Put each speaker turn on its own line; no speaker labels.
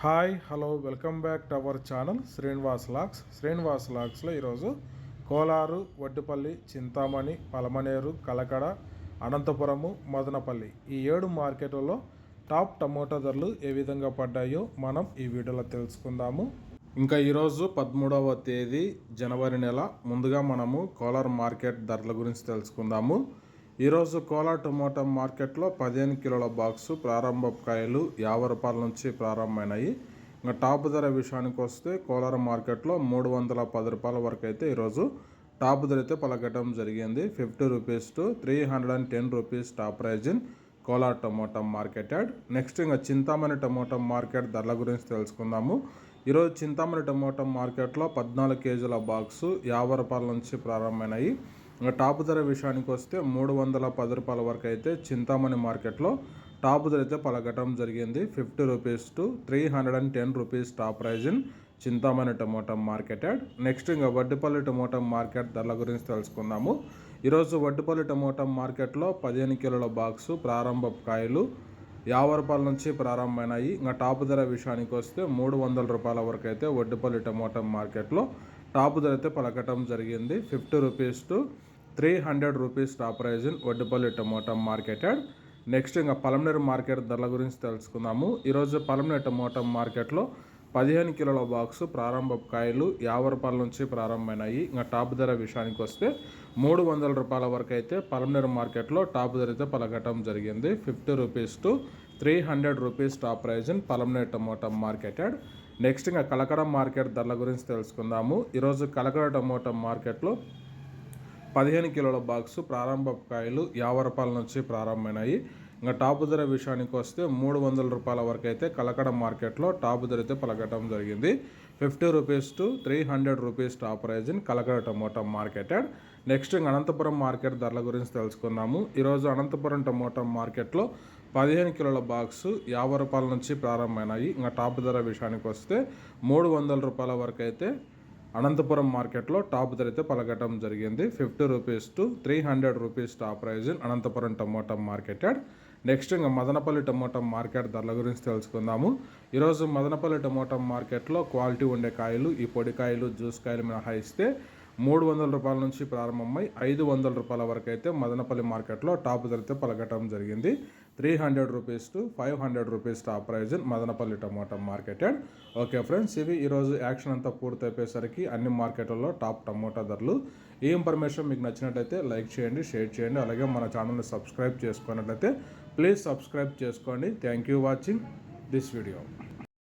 Hi hello welcome back to our channel Srinivas లాగ్స్లో ఈరోజు కోలారు, వడ్డిపల్లి, చింతామణి, పలమనేరు, కలకడ, అనంతపురము, మదనపల్లి ఈ 7 మార్కెట్లలో టాప్ టమోటా ధరలు ఏ విధంగా పడ్డాయో మనం ఈ వీడియోలో తెలుసుకుందాము. ఇంకా ఈరోజు 13వ తేదీ జనవరి నెల. ముందుగా మనము కోలార్ మార్కెట్ ధరల గురించి తెలుసుకుందాము. ఈరోజు కోలార్ టమోటా మార్కెట్లో 15 కిలోల బాక్సు ప్రారంభ కాయలు 50 రూపాయల నుంచి ప్రారంభమైనాయి. ఇంకా టాప్ ధర విషయానికి వస్తే కోలార్ మార్కెట్లో 310 రూపాయల వరకు అయితే ఈరోజు టాప్ ధర అయితే పలకటం జరిగింది. 50 rupees to 310 rupees top price in Kolar tomato market yard. Next ఇంకా చింతామణి టమోటా మార్కెట్ ధరల గురించి తెలుసుకుందాము. ఈరోజు చింతామణి టమోటా మార్కెట్లో 14 కేజీల బాక్సు 50 రూపాయల నుంచి ప్రారంభమైనాయి. ఇంకా టాప్ ధర విషయానికి వస్తే 310 రూపాయల వరకు అయితే చింతామణి మార్కెట్లో టాప్ ధర అయితే పలకటం జరిగింది. 50 rupees to 310 rupees top price in Chintamani tomato market yard. Next ఇంకా వడ్డిపల్లి టమోటా మార్కెట్ ధరల గురించి తెలుసుకుందాము. ఈరోజు వడ్డిపల్లి టమోటా మార్కెట్లో 15 కిలోల బాక్సు ప్రారంభ కాయలు 50 రూపాయల నుంచి ప్రారంభమైనాయి. ఇంకా టాప్ ధర విషయానికి వస్తే 300 రూపాయల వరకు అయితే వడ్డిపల్లి టమోటా మార్కెట్లో టాప్ ధర అయితే పలకటం జరిగింది. 50 rupees to 300 rupees top price in Vaddipalli tomato market yard. Next ఇంకా పలమనేరు మార్కెట్ ధరల గురించి తెలుసుకుందాము. ఈరోజు పలమనేరు టమోటా మార్కెట్లో 15 కిలోల బాక్సు ప్రారంభ కాయలు 50 రూపాయల నుంచి ప్రారంభమైనాయి. ఇంకా టాప్ ధర విషయానికి వస్తే 300 రూపాయల వరకు అయితే పలమనేరు మార్కెట్లో టాప్ ధర అయితే పలకటం జరిగింది. 50 rupees to 300 rupees top price in Palamaner tomato market yard. Next ఇంకా కలకడ మార్కెట్ ధరల గురించి తెలుసుకుందాము. ఈరోజు కలకడ టమోటా మార్కెట్లో 15 కిలోల బాక్సు ప్రారంభ కాయలు 50 రూపాయల నుంచి ప్రారంభమైనాయి. ఇంకా టాప్ ధర విషయానికి వస్తే 300 రూపాయల వరకు అయితే కలకడ మార్కెట్లో టాప్ ధర అయితే పలకటం జరిగింది. 50 rupees to 300 rupees top price in Kalakada tomato market yard. Next ఇంకా అనంతపురం మార్కెట్ ధరల గురించి తెలుసుకున్నాము. ఈరోజు అనంతపురం టమోటా మార్కెట్లో 15 కిలోల బాక్సు 50 రూపాయల నుంచి ప్రారంభమైనాయి. ఇంకా టాప్ ధర విషయానికి వస్తే 300 రూపాయల వరకు అయితే అనంతపురం మార్కెట్లో టాప్ ధర అయితే పలకటం జరిగింది. 50 rupees to 300 rupees top price in Anantapuram tomato market yard. Next ఇంకా మదనపల్లి టమోటా మార్కెట్ ధరల గురించి తెలుసుకుందాము. ఈరోజు మదనపల్లి టమోటా మార్కెట్లో క్వాలిటీ ఉండే కాయలు, ఈ పొడి కాయలు, జ్యూస్ కాయలు మినహాయిస్తే 300 రూపాయల నుంచి ప్రారంభమై 500 రూపాయల వరకు అయితే మదనపల్లి మార్కెట్లో టాప్ ధర అయితే పలకటం జరిగింది. 300 rupees to 500 rupees top price in Madanapalle tomato market yard. Okay friends, ఇవి ఈరోజు యాక్షన్ అంతా పూర్తయిపోయేసరికి అన్ని మార్కెట్లలో టాప్ టమోటా ధరలు. ఈ ఇన్ఫర్మేషన్ మీకు నచ్చినట్లయితే లైక్ చేయండి, షేర్ చేయండి. అలాగే మన ఛానల్ని సబ్స్క్రైబ్ చేసుకున్నట్లయితే ప్లీజ్ సబ్స్క్రైబ్ చేసుకోండి. Thank you watching this video.